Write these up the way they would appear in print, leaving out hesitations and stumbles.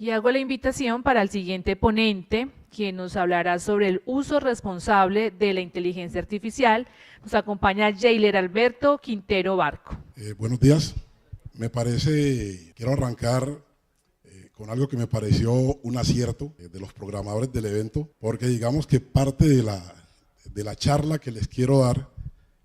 Y hago la invitación para el siguiente ponente, quien nos hablará sobre el uso responsable de la inteligencia artificial. Nos acompaña Jailer Alberto Quintero Barco. Buenos días. Quiero arrancar con algo que me pareció un acierto de los programadores del evento, porque digamos que parte de la charla que les quiero dar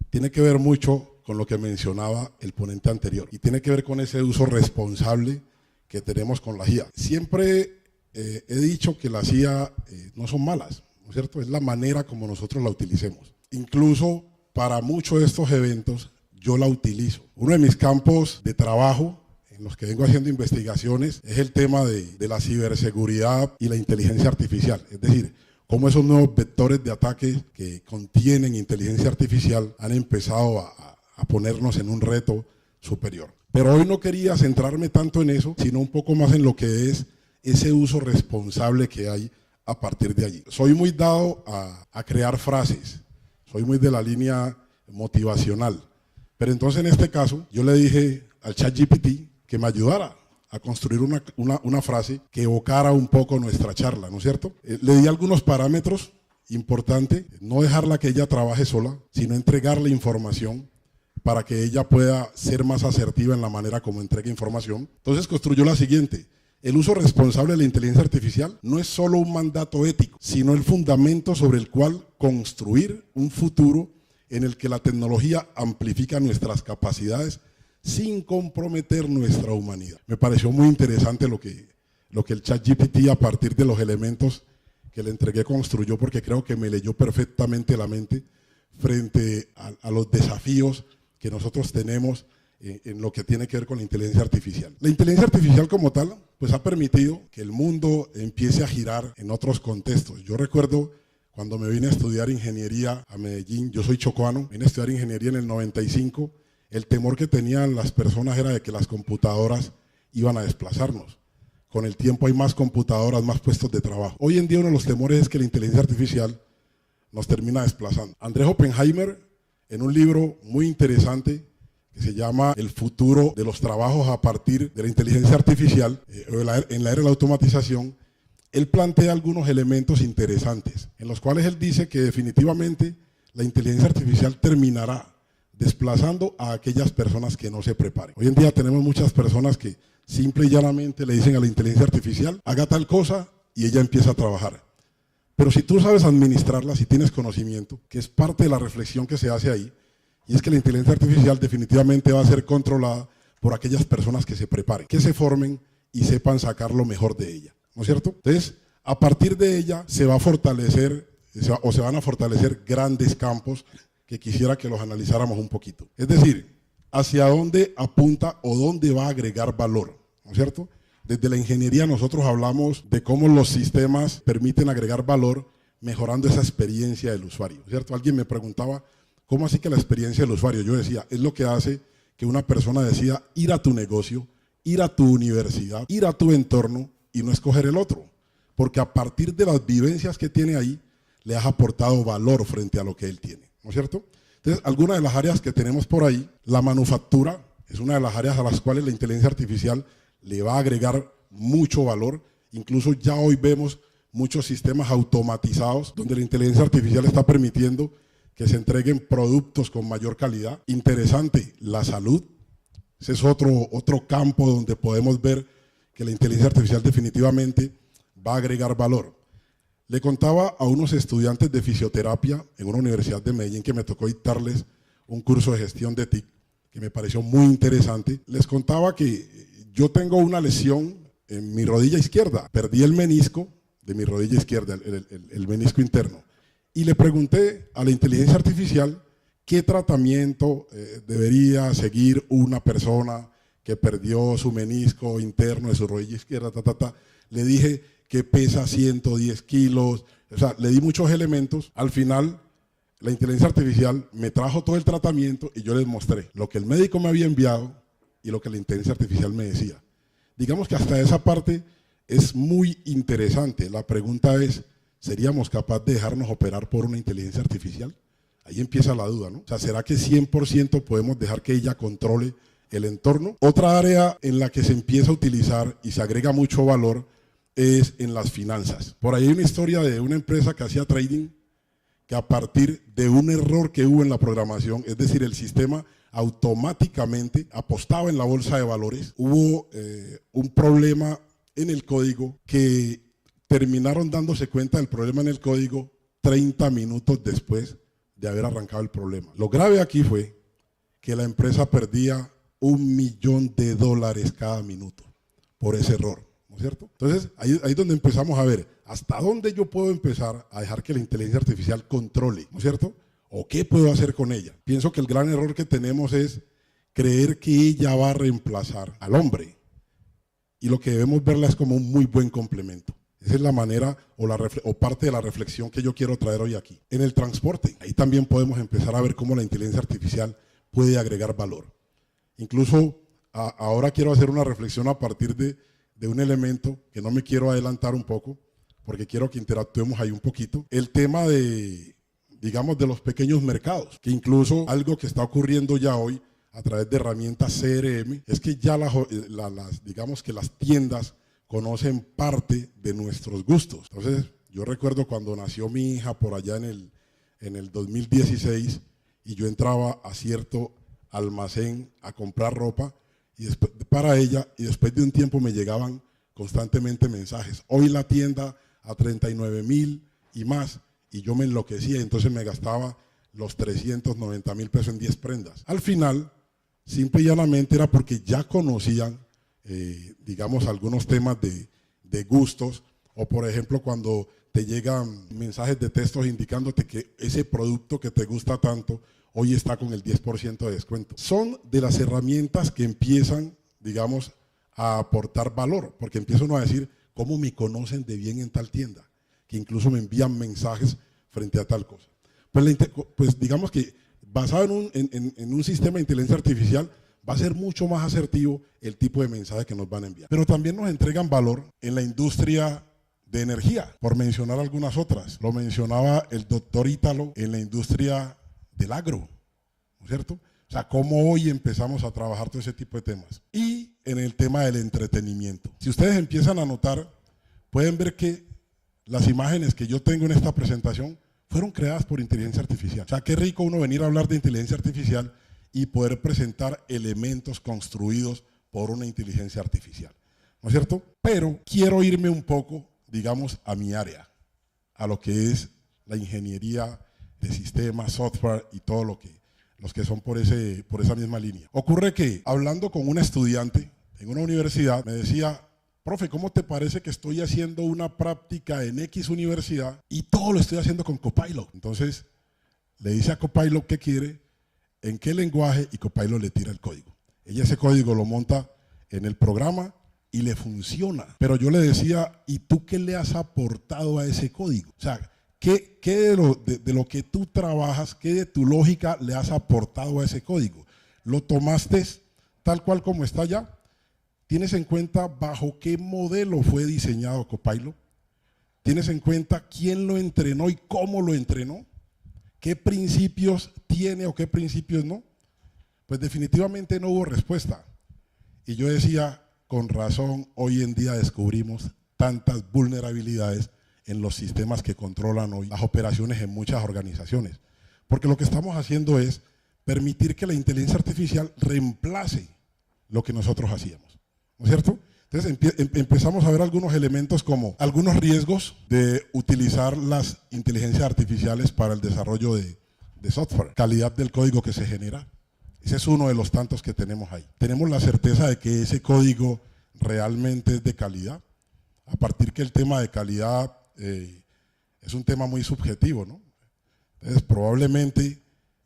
tiene que ver mucho con lo que mencionaba el ponente anterior y tiene que ver con ese uso responsable que tenemos con la IA. Siempre he dicho que las IA no son malas, ¿no es cierto? Es la manera como nosotros la utilicemos. Incluso para muchos de estos eventos yo la utilizo. Uno de mis campos de trabajo en los que vengo haciendo investigaciones es el tema de la ciberseguridad y la inteligencia artificial. Es decir, cómo esos nuevos vectores de ataque que contienen inteligencia artificial han empezado a ponernos en un reto superior. Pero hoy no quería centrarme tanto en eso, sino un poco más en lo que es ese uso responsable que hay a partir de allí. Soy muy dado a crear frases, soy muy de la línea motivacional, pero entonces en este caso yo le dije al ChatGPT que me ayudara a construir una frase que evocara un poco nuestra charla, ¿no es cierto? Le di algunos parámetros importantes, no dejarla que ella trabaje sola, sino entregarle información para que ella pueda ser más asertiva en la manera como entrega información. Entonces construyó la siguiente: el uso responsable de la inteligencia artificial no es solo un mandato ético, sino el fundamento sobre el cual construir un futuro en el que la tecnología amplifica nuestras capacidades sin comprometer nuestra humanidad. Me pareció muy interesante lo que el ChatGPT, a partir de los elementos que le entregué, construyó, porque creo que me leyó perfectamente la mente frente a los desafíos que nosotros tenemos en lo que tiene que ver con la inteligencia artificial. La inteligencia artificial como tal, pues ha permitido que el mundo empiece a girar en otros contextos. Yo recuerdo cuando me vine a estudiar ingeniería a Medellín, yo soy chocuano, vine a estudiar ingeniería en el 95, el temor que tenían las personas era de que las computadoras iban a desplazarnos. Con el tiempo hay más computadoras, más puestos de trabajo. Hoy en día uno de los temores es que la inteligencia artificial nos termina desplazando. Andrés Oppenheimer, en un libro muy interesante que se llama El futuro de los trabajos a partir de la inteligencia artificial, en la era de la automatización, él plantea algunos elementos interesantes, en los cuales él dice que definitivamente la inteligencia artificial terminará desplazando a aquellas personas que no se preparen. Hoy en día tenemos muchas personas que simple y llanamente le dicen a la inteligencia artificial, haga tal cosa, y ella empieza a trabajar. Pero si tú sabes administrarla, si tienes conocimiento, que es parte de la reflexión que se hace ahí, y es que la inteligencia artificial definitivamente va a ser controlada por aquellas personas que se preparen, que se formen y sepan sacar lo mejor de ella, ¿no es cierto? Entonces, a partir de ella se va a fortalecer, se van a fortalecer grandes campos que quisiera que los analizáramos un poquito. Es decir, hacia dónde apunta o dónde va a agregar valor, ¿no es cierto? Desde la ingeniería nosotros hablamos de cómo los sistemas permiten agregar valor mejorando esa experiencia del usuario, ¿cierto? Alguien me preguntaba, ¿cómo así que la experiencia del usuario? Yo decía, es lo que hace que una persona decida ir a tu negocio, ir a tu universidad, ir a tu entorno y no escoger el otro. Porque a partir de las vivencias que tiene ahí, le has aportado valor frente a lo que él tiene, ¿no es cierto? Entonces, algunas de las áreas que tenemos por ahí, la manufactura es una de las áreas a las cuales la inteligencia artificial le va a agregar mucho valor. Incluso ya hoy vemos muchos sistemas automatizados donde la inteligencia artificial está permitiendo que se entreguen productos con mayor calidad. Interesante, la salud. Ese es otro campo donde podemos ver que la inteligencia artificial definitivamente va a agregar valor. Le contaba a unos estudiantes de fisioterapia en una universidad de Medellín que me tocó dictarles un curso de gestión de TIC que me pareció muy interesante. Les contaba que yo tengo una lesión en mi rodilla izquierda. Perdí el menisco de mi rodilla izquierda, el menisco interno. Y le pregunté a la inteligencia artificial qué tratamiento debería seguir una persona que perdió su menisco interno de su rodilla izquierda. Le dije que pesa 110 kilos, o sea, le di muchos elementos. Al final, la inteligencia artificial me trajo todo el tratamiento y yo les mostré lo que el médico me había enviado y lo que la inteligencia artificial me decía. Digamos que hasta esa parte es muy interesante. La pregunta es, ¿seríamos capaces de dejarnos operar por una inteligencia artificial? Ahí empieza la duda, ¿no? O sea, ¿será que 100% podemos dejar que ella controle el entorno? Otra área en la que se empieza a utilizar y se agrega mucho valor es en las finanzas. Por ahí hay una historia de una empresa que hacía trading, que a partir de un error que hubo en la programación, es decir, el sistema automáticamente apostaba en la bolsa de valores, hubo un problema en el código que terminaron dándose cuenta del problema en el código 30 minutos después de haber arrancado el problema. Lo grave aquí fue que la empresa perdía $1 millón cada minuto por ese error, ¿no es cierto? Entonces, ahí es donde empezamos a ver hasta dónde yo puedo empezar a dejar que la inteligencia artificial controle, ¿no es cierto? ¿O qué puedo hacer con ella? Pienso que el gran error que tenemos es creer que ella va a reemplazar al hombre. Y lo que debemos verla es como un muy buen complemento. Esa es la manera o parte de la reflexión que yo quiero traer hoy aquí. En el transporte, ahí también podemos empezar a ver cómo la inteligencia artificial puede agregar valor. Incluso ahora quiero hacer una reflexión a partir de un elemento que no me quiero adelantar un poco, porque quiero que interactuemos ahí un poquito. El tema de, digamos, de los pequeños mercados, que incluso algo que está ocurriendo ya hoy a través de herramientas CRM, es que ya digamos que las tiendas conocen parte de nuestros gustos. Entonces, yo recuerdo cuando nació mi hija por allá en el 2016 y yo entraba a cierto almacén a comprar ropa para ella y después de un tiempo me llegaban constantemente mensajes. Hoy la tienda a 39,000 y más, y yo me enloquecía, entonces me gastaba los 390,000 pesos en 10 prendas. Al final, simple y llanamente era porque ya conocían, digamos, algunos temas de gustos, o por ejemplo cuando te llegan mensajes de textos indicándote que ese producto que te gusta tanto hoy está con el 10% de descuento. Son de las herramientas que empiezan, digamos, a aportar valor, porque empieza uno a decir cómo me conocen de bien en tal tienda, que incluso me envían mensajes frente a tal cosa. Pues digamos que basado en un sistema de inteligencia artificial va a ser mucho más asertivo el tipo de mensaje que nos van a enviar. Pero también nos entregan valor en la industria de energía, por mencionar algunas otras. Lo mencionaba el doctor Ítalo en la industria del agro, ¿no es cierto? O sea, cómo hoy empezamos a trabajar todo ese tipo de temas. Y en el tema del entretenimiento. Si ustedes empiezan a notar, pueden ver que las imágenes que yo tengo en esta presentación fueron creadas por inteligencia artificial. O sea, qué rico uno venir a hablar de inteligencia artificial y poder presentar elementos construidos por una inteligencia artificial, ¿no es cierto? Pero quiero irme un poco, digamos, a mi área, a lo que es la ingeniería de sistemas, software y todo los que son por esa misma línea. Ocurre que, hablando con una estudiante en una universidad, me decía: profe, ¿cómo te parece que estoy haciendo una práctica en X universidad y todo lo estoy haciendo con Copilot? Entonces, le dice a Copilot qué quiere, en qué lenguaje, y Copilot le tira el código. Ella ese código lo monta en el programa y le funciona. Pero yo le decía: ¿y tú qué le has aportado a ese código? O sea, ¿qué de lo que tú trabajas, qué de tu lógica le has aportado a ese código? ¿Lo tomaste tal cual como está ya? ¿Tienes en cuenta bajo qué modelo fue diseñado Copilot? ¿Tienes en cuenta quién lo entrenó y cómo lo entrenó? ¿Qué principios tiene o qué principios no? Pues definitivamente no hubo respuesta. Y yo decía, con razón, hoy en día descubrimos tantas vulnerabilidades en los sistemas que controlan hoy las operaciones en muchas organizaciones. Porque lo que estamos haciendo es permitir que la inteligencia artificial reemplace lo que nosotros hacíamos, ¿no es cierto? Entonces empezamos a ver algunos elementos como algunos riesgos de utilizar las inteligencias artificiales para el desarrollo de software, calidad del código que se genera. Ese es uno de los tantos que tenemos ahí. Tenemos la certeza de que ese código realmente es de calidad, a partir que el tema de calidad es un tema muy subjetivo, ¿no? Entonces probablemente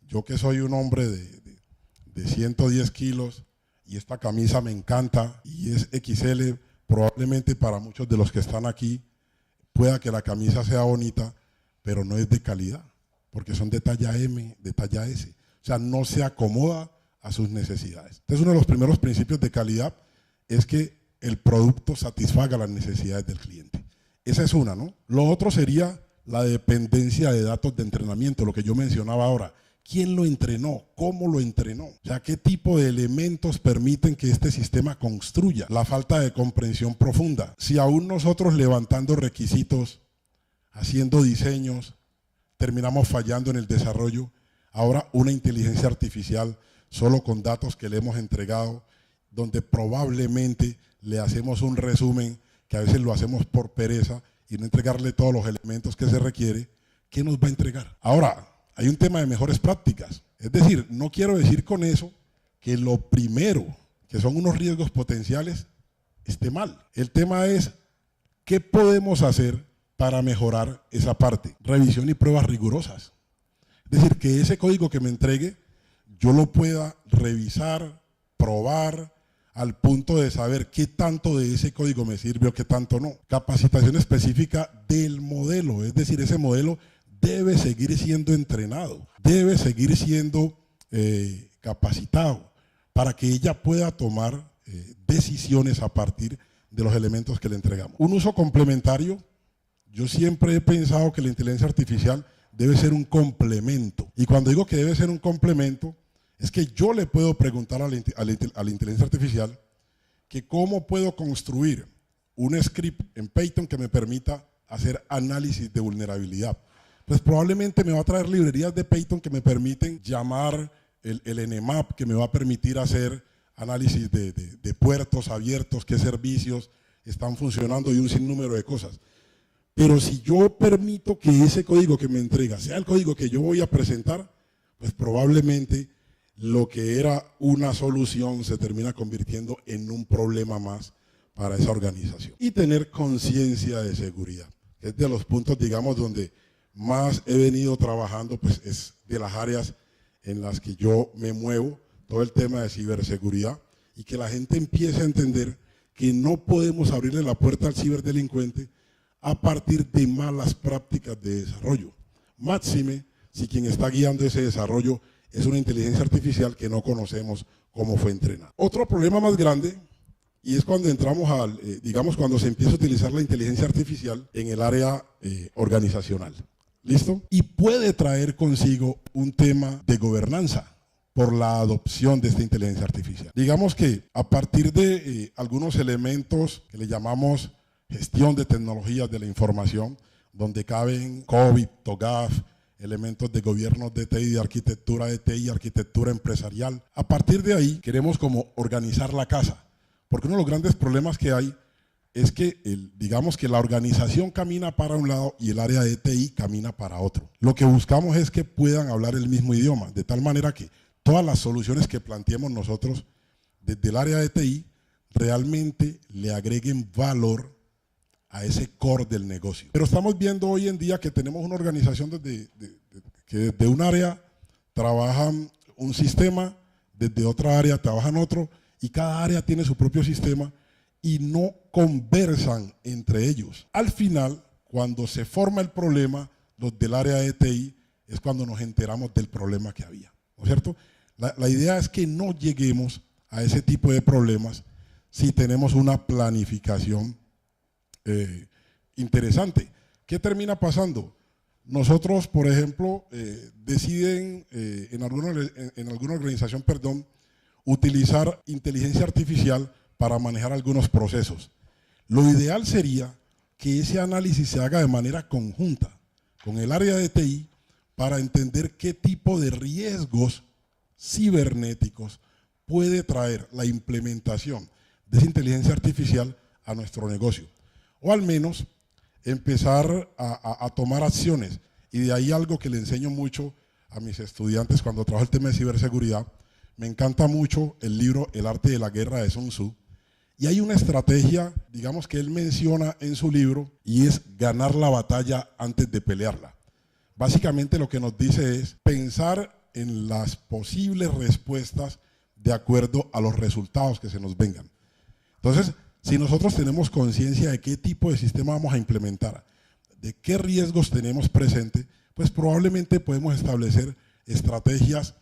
yo, que soy un hombre de 110 kilos y esta camisa me encanta y es XL, probablemente para muchos de los que están aquí pueda que la camisa sea bonita, pero no es de calidad, porque son de talla M, de talla S. O sea, no se acomoda a sus necesidades. Entonces, uno de los primeros principios de calidad es que el producto satisfaga las necesidades del cliente. Esa es una, ¿no? Lo otro sería la dependencia de datos de entrenamiento, lo que yo mencionaba ahora. ¿Quién lo entrenó? ¿Cómo lo entrenó? O sea, ¿qué tipo de elementos permiten que este sistema construya? La falta de comprensión profunda. Si aún nosotros levantando requisitos, haciendo diseños, terminamos fallando en el desarrollo, ahora una inteligencia artificial solo con datos que le hemos entregado, donde probablemente le hacemos un resumen, que a veces lo hacemos por pereza y no entregarle todos los elementos que se requiere, ¿qué nos va a entregar? Ahora, hay un tema de mejores prácticas. Es decir, no quiero decir con eso que lo primero, que son unos riesgos potenciales, esté mal. El tema es, ¿qué podemos hacer para mejorar esa parte? Revisión y pruebas rigurosas. Es decir, que ese código que me entregue, yo lo pueda revisar, probar, al punto de saber qué tanto de ese código me sirve o qué tanto no. Capacitación específica del modelo, es decir, ese modelo debe seguir siendo entrenado, debe seguir siendo capacitado para que ella pueda tomar decisiones a partir de los elementos que le entregamos. Un uso complementario, yo siempre he pensado que la inteligencia artificial debe ser un complemento. Y cuando digo que debe ser un complemento, es que yo le puedo preguntar a la inteligencia artificial que cómo puedo construir un script en Python que me permita hacer análisis de vulnerabilidad. Pues probablemente me va a traer librerías de Python que me permiten llamar el Nmap, que me va a permitir hacer análisis de puertos abiertos, qué servicios están funcionando y un sinnúmero de cosas. Pero si yo permito que ese código que me entrega sea el código que yo voy a presentar, pues probablemente lo que era una solución se termina convirtiendo en un problema más para esa organización. Y tener conciencia de seguridad, que es de los puntos, digamos, donde más he venido trabajando, pues es de las áreas en las que yo me muevo, todo el tema de ciberseguridad, y que la gente empiece a entender que no podemos abrirle la puerta al ciberdelincuente a partir de malas prácticas de desarrollo. Máxime si quien está guiando ese desarrollo es una inteligencia artificial que no conocemos cómo fue entrenada. Otro problema más grande, y es cuando entramos digamos, cuando se empieza a utilizar la inteligencia artificial en el área organizacional. ¿Listo? Y puede traer consigo un tema de gobernanza por la adopción de esta inteligencia artificial. Digamos que a partir de algunos elementos que le llamamos gestión de tecnologías de la información, donde caben COVID, TOGAF, elementos de gobierno de TI, de TI, arquitectura empresarial. A partir de ahí queremos como organizar la casa, porque uno de los grandes problemas que hay es que digamos que la organización camina para un lado y el área de TI camina para otro. Lo que buscamos es que puedan hablar el mismo idioma, de tal manera que todas las soluciones que planteemos nosotros desde el área de TI realmente le agreguen valor a ese core del negocio. Pero estamos viendo hoy en día que tenemos una organización que desde un área trabajan un sistema, desde otra área trabajan otro, y cada área tiene su propio sistema y no conversan entre ellos. Al final, cuando se forma el problema, los del área de TI, es cuando nos enteramos del problema que había, ¿no es cierto? La idea es que no lleguemos a ese tipo de problemas si tenemos una planificación interesante. ¿Qué termina pasando? Nosotros, por ejemplo, deciden en alguna organización, utilizar inteligencia artificial para manejar algunos procesos. Lo ideal sería que ese análisis se haga de manera conjunta con el área de TI para entender qué tipo de riesgos cibernéticos puede traer la implementación de esa inteligencia artificial a nuestro negocio. O al menos empezar a tomar acciones. Y de ahí algo que le enseño mucho a mis estudiantes cuando trabajo el tema de ciberseguridad. Me encanta mucho el libro El arte de la guerra de Sun Tzu. Y hay una estrategia, digamos, que él menciona en su libro, y es ganar la batalla antes de pelearla. Básicamente lo que nos dice es pensar en las posibles respuestas de acuerdo a los resultados que se nos vengan. Entonces, si nosotros tenemos conciencia de qué tipo de sistema vamos a implementar, de qué riesgos tenemos presente, pues probablemente podemos establecer estrategias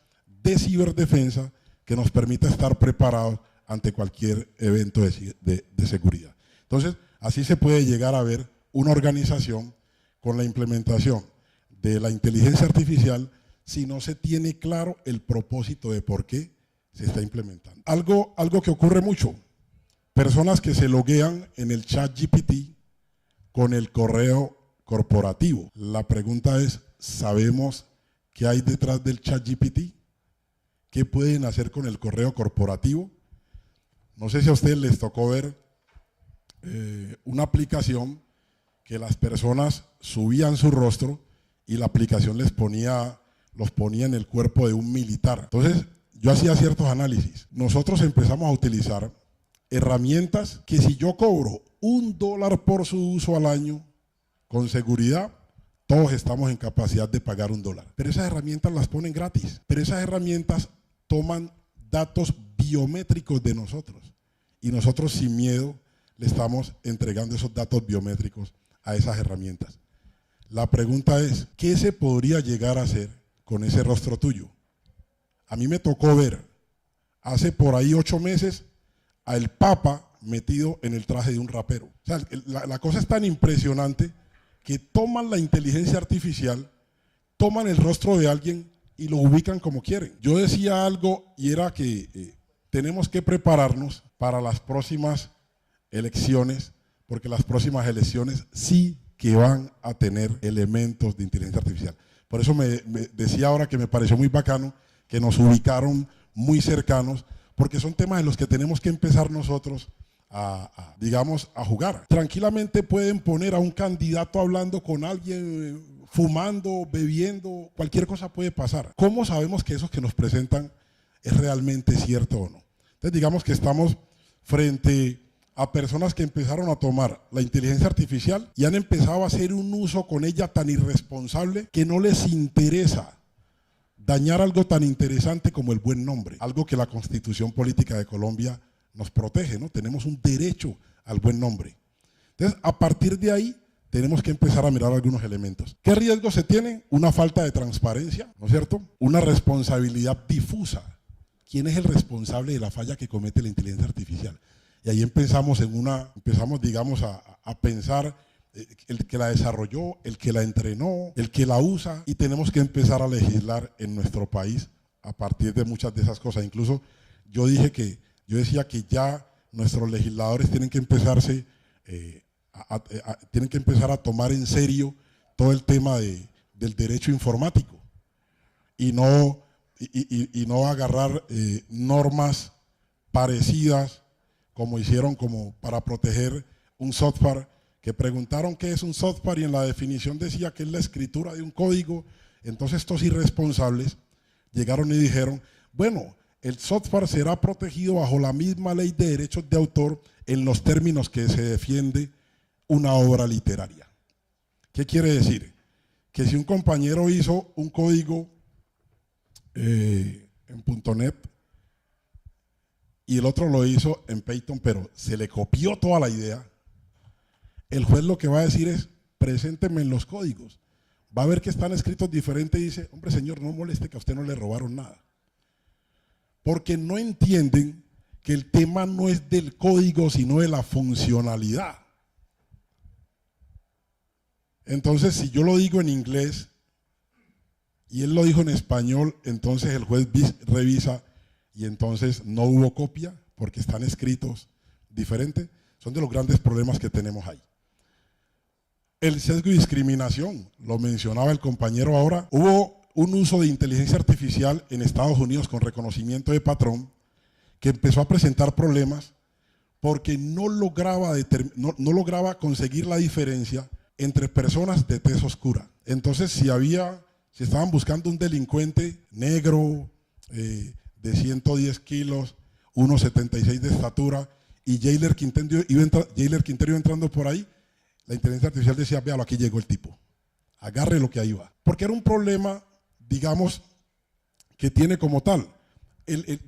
de ciberdefensa que nos permita estar preparados ante cualquier evento de seguridad. Entonces, así se puede llegar a ver una organización con la implementación de la inteligencia artificial si no se tiene claro el propósito de por qué se está implementando. Algo que ocurre mucho, personas que se loguean en el chat GPT con el correo corporativo. La pregunta es, ¿sabemos qué hay detrás del chat GPT? ¿Qué pueden hacer con el correo corporativo? No sé si a ustedes les tocó ver una aplicación que las personas subían su rostro y la aplicación los ponía en el cuerpo de un militar. Entonces, yo hacía ciertos análisis. Nosotros empezamos a utilizar herramientas que si yo cobro $1 por su uso al año, con seguridad, todos estamos en capacidad de pagar $1. Pero esas herramientas las ponen gratis. Pero esas herramientas toman datos biométricos de nosotros. Y nosotros sin miedo le estamos entregando esos datos biométricos a esas herramientas. La pregunta es, ¿qué se podría llegar a hacer con ese rostro tuyo? A mí me tocó ver hace por ahí 8 meses al Papa metido en el traje de un rapero. O sea, la cosa es tan impresionante que toman la inteligencia artificial, toman el rostro de alguien y lo ubican como quieren. Yo decía algo y era que tenemos que prepararnos para las próximas elecciones, porque las próximas elecciones sí que van a tener elementos de inteligencia artificial. Por eso me decía ahora que me pareció muy bacano que nos ubicaron muy cercanos, porque son temas en los que tenemos que empezar nosotros digamos, a jugar. Tranquilamente pueden poner a un candidato hablando con alguien, fumando, bebiendo, cualquier cosa puede pasar. ¿Cómo sabemos que eso que nos presentan es realmente cierto o no? Entonces digamos que estamos frente a personas que empezaron a tomar la inteligencia artificial y han empezado a hacer un uso con ella tan irresponsable que no les interesa dañar algo tan interesante como el buen nombre, algo que la Constitución Política de Colombia nos protege, ¿no? Tenemos un derecho al buen nombre. Entonces, a partir de ahí, tenemos que empezar a mirar algunos elementos. ¿Qué riesgos se tienen? Una falta de transparencia, ¿no es cierto? Una responsabilidad difusa. ¿Quién es el responsable de la falla que comete la inteligencia artificial? Y ahí empezamos, digamos, a pensar el que la desarrolló, el que la entrenó, el que la usa, y tenemos que empezar a legislar en nuestro país a partir de muchas de esas cosas. Incluso yo decía que ya nuestros legisladores tienen que empezar a tomar en serio todo el tema del derecho informático y no agarrar normas parecidas como hicieron como para proteger un software, que preguntaron qué es un software y en la definición decía que es la escritura de un código. Entonces estos irresponsables llegaron y dijeron, bueno, el software será protegido bajo la misma ley de derechos de autor en los términos que se defiende una obra literaria. ¿Qué quiere decir? Que si un compañero hizo un código en .NET y el otro lo hizo en Python, pero se le copió toda la idea, el juez lo que va a decir es, presénteme en los códigos. Va a ver que están escritos diferentes y dice, hombre señor, no moleste que a usted no le robaron nada. Porque no entienden que el tema no es del código, sino de la funcionalidad. Entonces, si yo lo digo en inglés y él lo dijo en español, entonces el juez revisa y entonces no hubo copia porque están escritos diferentes. Son de los grandes problemas que tenemos ahí. El sesgo y discriminación, lo mencionaba el compañero ahora. Hubo un uso de inteligencia artificial en Estados Unidos con reconocimiento de patrón que empezó a presentar problemas porque no lograba conseguir la diferencia entre personas de tez oscura. Entonces, si estaban buscando un delincuente negro de 110 kilos, 1,76 de estatura, y Jailer Quintero iba entrando por ahí, la inteligencia artificial decía, véalo, aquí llegó el tipo, agarre lo que ahí va. Porque era un problema, digamos, que tiene como tal.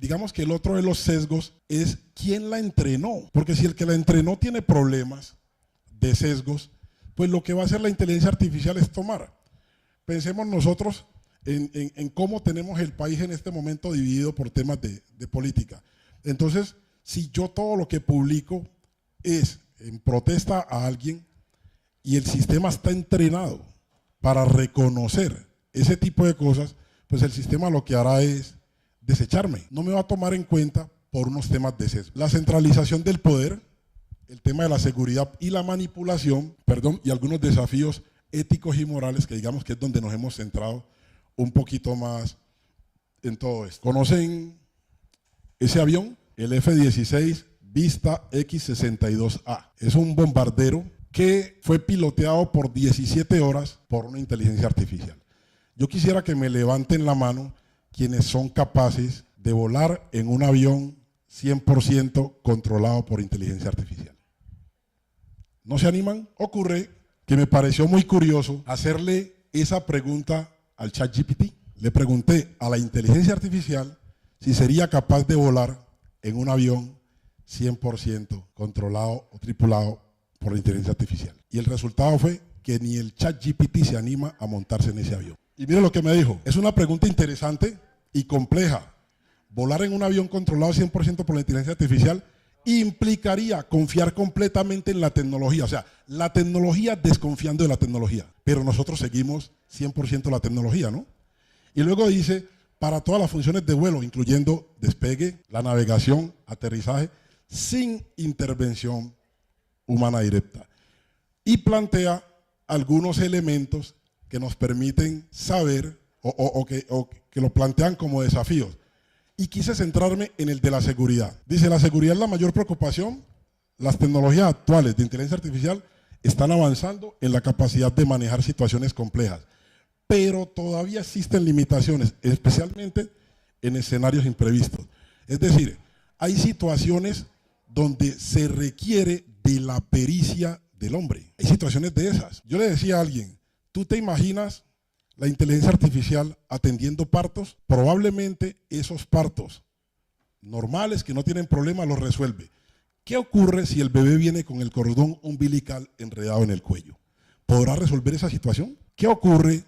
Digamos que el otro de los sesgos es quién la entrenó. Porque si el que la entrenó tiene problemas de sesgos, pues lo que va a hacer la inteligencia artificial es tomar. Pensemos nosotros en cómo tenemos el país en este momento dividido por temas de política. Entonces, si yo todo lo que publico es en protesta a alguien y el sistema está entrenado para reconocer ese tipo de cosas, pues el sistema lo que hará es desecharme. No me va a tomar en cuenta por unos temas de sesgo. La centralización del poder, el tema de la seguridad y la manipulación, y algunos desafíos éticos y morales que digamos que es donde nos hemos centrado un poquito más en todo esto. ¿Conocen ese avión? El F-16 Vista X-62A. Es un bombardero que fue piloteado por 17 horas por una inteligencia artificial. Yo quisiera que me levanten la mano quienes son capaces de volar en un avión 100% controlado por inteligencia artificial. ¿No se animan? Ocurre que me pareció muy curioso hacerle esa pregunta al ChatGPT. Le pregunté a la inteligencia artificial si sería capaz de volar en un avión 100% controlado o tripulado por la inteligencia artificial. Y el resultado fue que ni el ChatGPT se anima a montarse en ese avión. Y mire lo que me dijo. Es una pregunta interesante y compleja. Volar en un avión controlado 100% por la inteligencia artificial implicaría confiar completamente en la tecnología. O sea, la tecnología desconfiando de la tecnología. Pero nosotros seguimos 100% la tecnología, ¿no? Y luego dice, para todas las funciones de vuelo, incluyendo despegue, la navegación, aterrizaje, sin intervención humana directa. Y plantea algunos elementos que nos permiten saber o que lo plantean como desafíos. Y quise centrarme en el de la seguridad. Dice, la seguridad es la mayor preocupación. Las tecnologías actuales de inteligencia artificial están avanzando en la capacidad de manejar situaciones complejas, pero todavía existen limitaciones, especialmente en escenarios imprevistos. Es decir, hay situaciones donde se requiere de la pericia del hombre. Hay situaciones de esas. Yo le decía a alguien, ¿tú te imaginas la inteligencia artificial atendiendo partos? Probablemente esos partos normales que no tienen problema los resuelve. ¿Qué ocurre si el bebé viene con el cordón umbilical enredado en el cuello? ¿Podrá resolver esa situación? ¿Qué ocurre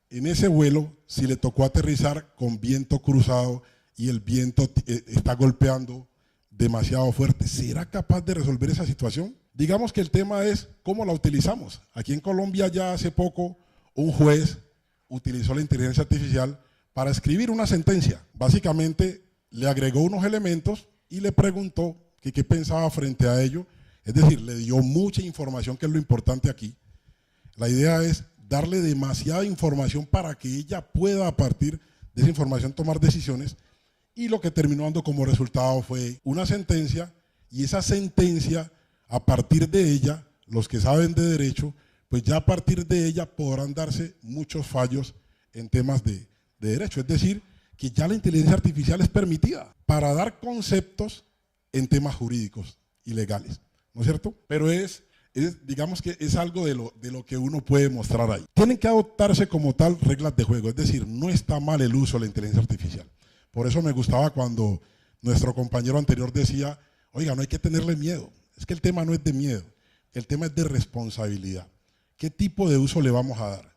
en ese vuelo si le tocó aterrizar con viento cruzado y el viento está golpeando demasiado fuerte? ¿Será capaz de resolver esa situación? Digamos que el tema es cómo la utilizamos. Aquí en Colombia ya hace poco un juez utilizó la inteligencia artificial para escribir una sentencia. Básicamente le agregó unos elementos y le preguntó que qué pensaba frente a ello. Es decir, le dio mucha información, que es lo importante aquí. La idea es darle demasiada información para que ella pueda, a partir de esa información, tomar decisiones. Y lo que terminó dando como resultado fue una sentencia, y esa sentencia, a partir de ella, los que saben de derecho, pues ya a partir de ella podrán darse muchos fallos en temas de derecho. Es decir, que ya la inteligencia artificial es permitida para dar conceptos en temas jurídicos y legales, ¿no es cierto? Pero digamos que es algo de lo que uno puede mostrar ahí. Tienen que adoptarse como tal reglas de juego, es decir, no está mal el uso de la inteligencia artificial. Por eso me gustaba cuando nuestro compañero anterior decía, oiga, no hay que tenerle miedo. Es que el tema no es de miedo, el tema es de responsabilidad. ¿Qué tipo de uso le vamos a dar?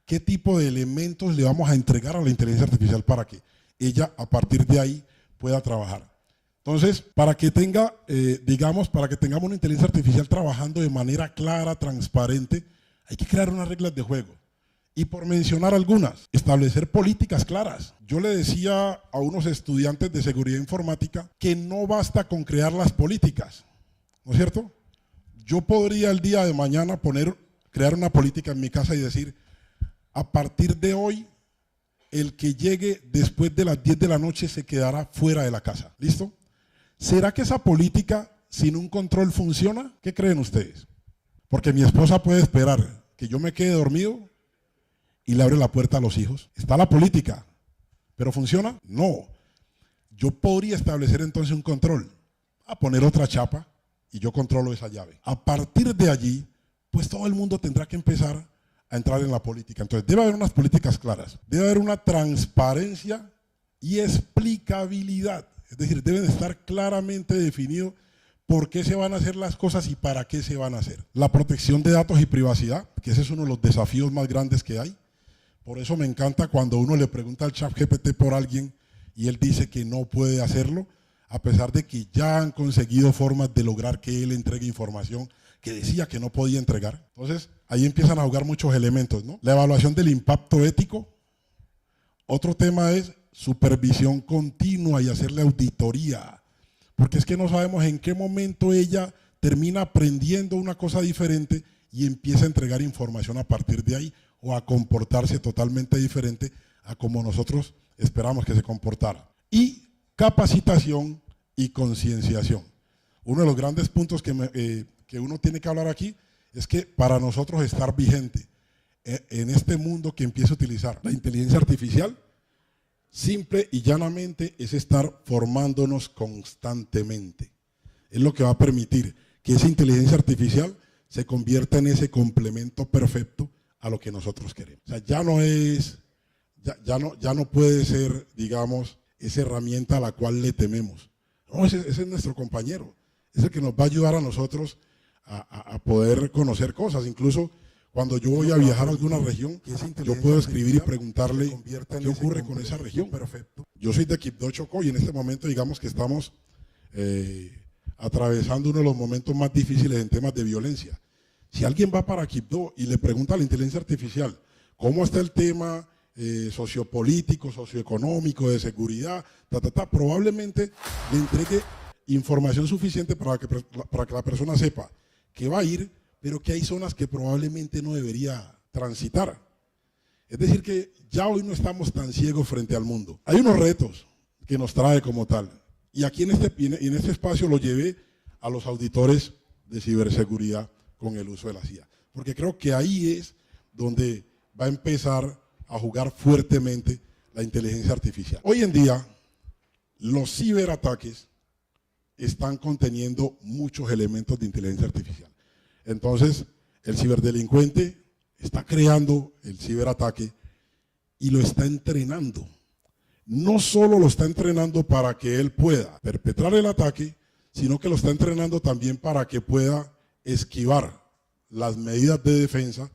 ¿Qué tipo de elementos le vamos a entregar a la inteligencia artificial para que ella, a partir de ahí, pueda trabajar? Entonces, para que para que tengamos una inteligencia artificial trabajando de manera clara, transparente, hay que crear unas reglas de juego. Y por mencionar algunas, establecer políticas claras. Yo le decía a unos estudiantes de seguridad informática que no basta con crear las políticas, ¿no es cierto? Yo podría el día de mañana crear una política en mi casa y decir, a partir de hoy, el que llegue después de las 10 de la noche se quedará fuera de la casa. ¿Listo? ¿Será que esa política sin un control funciona? ¿Qué creen ustedes? Porque mi esposa puede esperar que yo me quede dormido y le abre la puerta a los hijos. Está la política, ¿pero funciona? No. Yo podría establecer entonces un control, a poner otra chapa y yo controlo esa llave. A partir de allí, pues todo el mundo tendrá que empezar a entrar en la política. Entonces debe haber unas políticas claras, debe haber una transparencia y explicabilidad. Es decir, deben estar claramente definidos por qué se van a hacer las cosas y para qué se van a hacer. La protección de datos y privacidad, que ese es uno de los desafíos más grandes que hay. Por eso me encanta cuando uno le pregunta al ChatGPT por alguien y él dice que no puede hacerlo, a pesar de que ya han conseguido formas de lograr que él entregue información que decía que no podía entregar. Entonces, ahí empiezan a jugar muchos elementos, ¿no? La evaluación del impacto ético, Otro tema es supervisión continua y hacerle auditoría, porque es que no sabemos en qué momento ella termina aprendiendo una cosa diferente y empieza a entregar información a partir de ahí o a comportarse totalmente diferente a como nosotros esperamos que se comportara. Y capacitación y concienciación. Uno de los grandes puntos que uno tiene que hablar aquí es que para nosotros estar vigente en este mundo que empieza a utilizar la inteligencia artificial, simple y llanamente es estar formándonos constantemente. Es lo que va a permitir que esa inteligencia artificial se convierta en ese complemento perfecto a lo que nosotros queremos. O sea, ya no puede ser, digamos, esa herramienta a la cual le tememos. No, ese es nuestro compañero, es el que nos va a ayudar a nosotros a poder conocer cosas. Incluso cuando yo voy a viajar a alguna región, yo puedo escribir y preguntarle qué ocurre con esa región. Perfecto. Yo soy de Quibdó, Chocó, y en este momento digamos que estamos atravesando uno de los momentos más difíciles en temas de violencia. Si alguien va para Quibdó y le pregunta a la inteligencia artificial cómo está el tema sociopolítico, socioeconómico, de seguridad, probablemente le entregue información suficiente para que la persona sepa que va a ir, pero que hay zonas que probablemente no debería transitar. Es decir, que ya hoy no estamos tan ciegos frente al mundo. Hay unos retos que nos trae como tal. Y aquí en este espacio lo llevé a los auditores de ciberseguridad con el uso de la CIA. Porque creo que ahí es donde va a empezar a jugar fuertemente la inteligencia artificial. Hoy en día, los ciberataques están conteniendo muchos elementos de inteligencia artificial. Entonces, el ciberdelincuente está creando el ciberataque y lo está entrenando. No solo lo está entrenando para que él pueda perpetrar el ataque, sino que lo está entrenando también para que pueda esquivar las medidas de defensa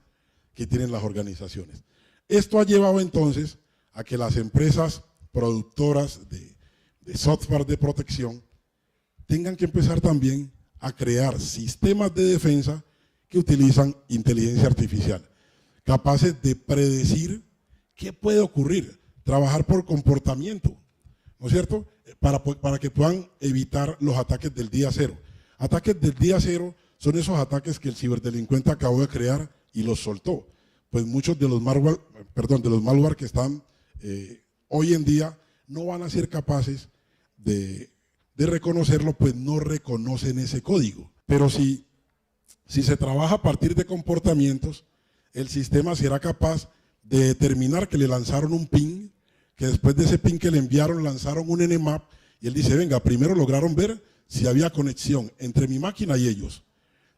que tienen las organizaciones. Esto ha llevado entonces a que las empresas productoras de software de protección tengan que empezar también a crear sistemas de defensa que utilizan inteligencia artificial, capaces de predecir qué puede ocurrir, trabajar por comportamiento, ¿no es cierto?, para que puedan evitar los ataques del día cero. Ataques del día cero son esos ataques que el ciberdelincuente acabó de crear y los soltó. Pues muchos de los malware que están hoy en día no van a ser capaces de reconocerlo, pues no reconocen ese código. Pero si se trabaja a partir de comportamientos, el sistema será capaz de determinar que le lanzaron un ping, que después de ese ping que le enviaron lanzaron un Nmap, y él dice, venga, primero lograron ver si había conexión entre mi máquina y ellos.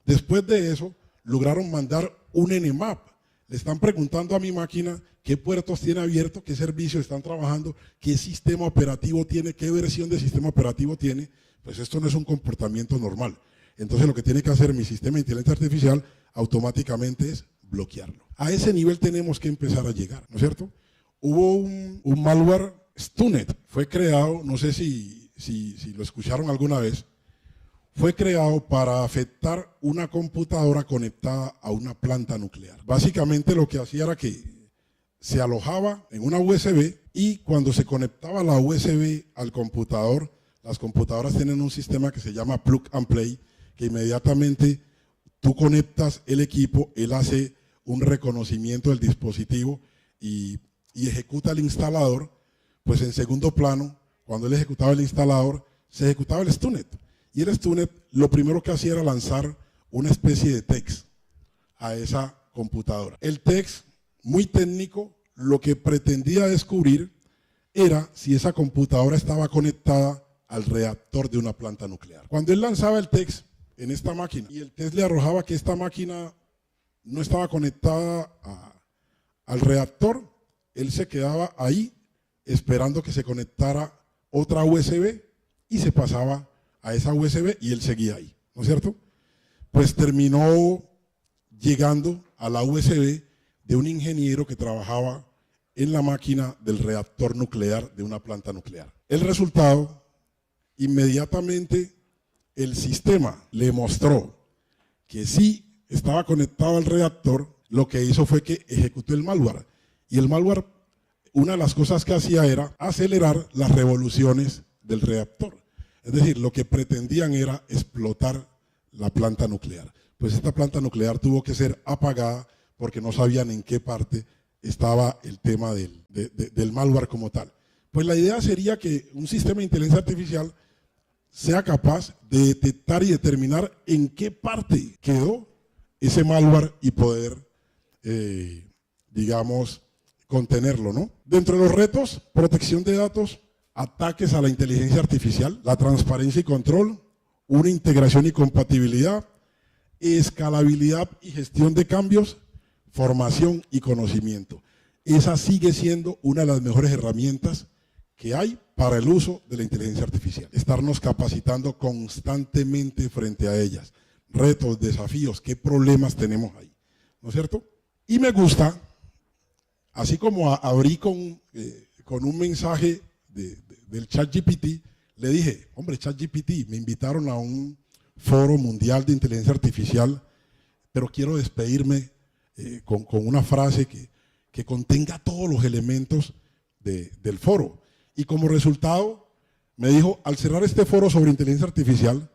Después de eso, lograron mandar un Nmap. Le están preguntando a mi máquina qué puertos tiene abierto, qué servicios están trabajando, qué sistema operativo tiene, qué versión de sistema operativo tiene. Pues esto no es un comportamiento normal. Entonces lo que tiene que hacer mi sistema de inteligencia artificial automáticamente es bloquearlo. A ese nivel tenemos que empezar a llegar, ¿no es cierto? Hubo un malware, Stunet, fue creado, no sé si lo escucharon alguna vez, fue creado para afectar una computadora conectada a una planta nuclear. Básicamente lo que hacía era que se alojaba en una USB y cuando se conectaba la USB al computador, las computadoras tienen un sistema que se llama plug and play, que inmediatamente tú conectas el equipo, él hace un reconocimiento del dispositivo y ejecuta el instalador. Pues en segundo plano, cuando él ejecutaba el instalador, se ejecutaba el Stunet. Y el Stunet lo primero que hacía era lanzar una especie de text a esa computadora. El text, muy técnico, lo que pretendía descubrir era si esa computadora estaba conectada al reactor de una planta nuclear. Cuando él lanzaba el text en esta máquina y el test le arrojaba que esta máquina no estaba conectada al reactor, él se quedaba ahí esperando que se conectara otra USB y se pasaba a esa USB y él seguía ahí, ¿no es cierto? Pues terminó llegando a la USB de un ingeniero que trabajaba en la máquina del reactor nuclear de una planta nuclear. El resultado, inmediatamente el sistema le mostró que sí estaba conectado al reactor, lo que hizo fue que ejecutó el malware. Y el malware una de las cosas que hacía era acelerar las revoluciones del reactor. Es decir, lo que pretendían era explotar la planta nuclear. Pues esta planta nuclear tuvo que ser apagada porque no sabían en qué parte estaba el tema del malware como tal. Pues la idea sería que un sistema de inteligencia artificial sea capaz de detectar y determinar en qué parte quedó ese malware y poder, digamos, contenerlo, ¿no? Dentro de los retos, protección de datos, ataques a la inteligencia artificial, la transparencia y control, una integración y compatibilidad, escalabilidad y gestión de cambios, formación y conocimiento. Esa sigue siendo una de las mejores herramientas que hay para el uso de la inteligencia artificial. Estarnos capacitando constantemente frente a ellas. Retos, desafíos, qué problemas tenemos ahí, ¿no es cierto? Y me gusta, así como abrí con un mensaje del ChatGPT, le dije, hombre, ChatGPT, me invitaron a un foro mundial de inteligencia artificial, pero quiero despedirme con una frase que contenga todos los elementos del foro. Y como resultado, me dijo, al cerrar este foro sobre inteligencia artificial,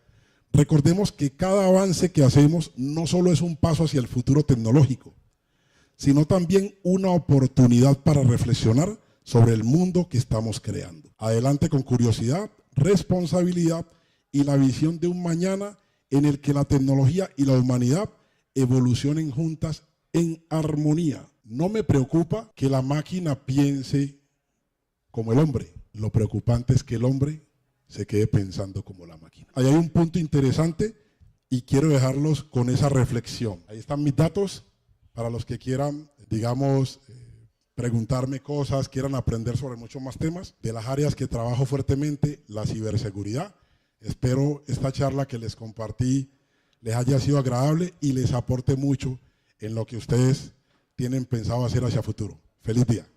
recordemos que cada avance que hacemos no solo es un paso hacia el futuro tecnológico, sino también una oportunidad para reflexionar sobre el mundo que estamos creando. Adelante con curiosidad, responsabilidad y la visión de un mañana en el que la tecnología y la humanidad evolucionen juntas en armonía. No me preocupa que la máquina piense como el hombre. Lo preocupante es que el hombre se quede pensando como la máquina. Ahí hay un punto interesante y quiero dejarlos con esa reflexión. Ahí están mis datos para los que quieran, digamos, preguntarme cosas, quieran aprender sobre muchos más temas. De las áreas que trabajo fuertemente, la ciberseguridad. Espero esta charla que les compartí les haya sido agradable y les aporte mucho en lo que ustedes tienen pensado hacer hacia futuro. Feliz día.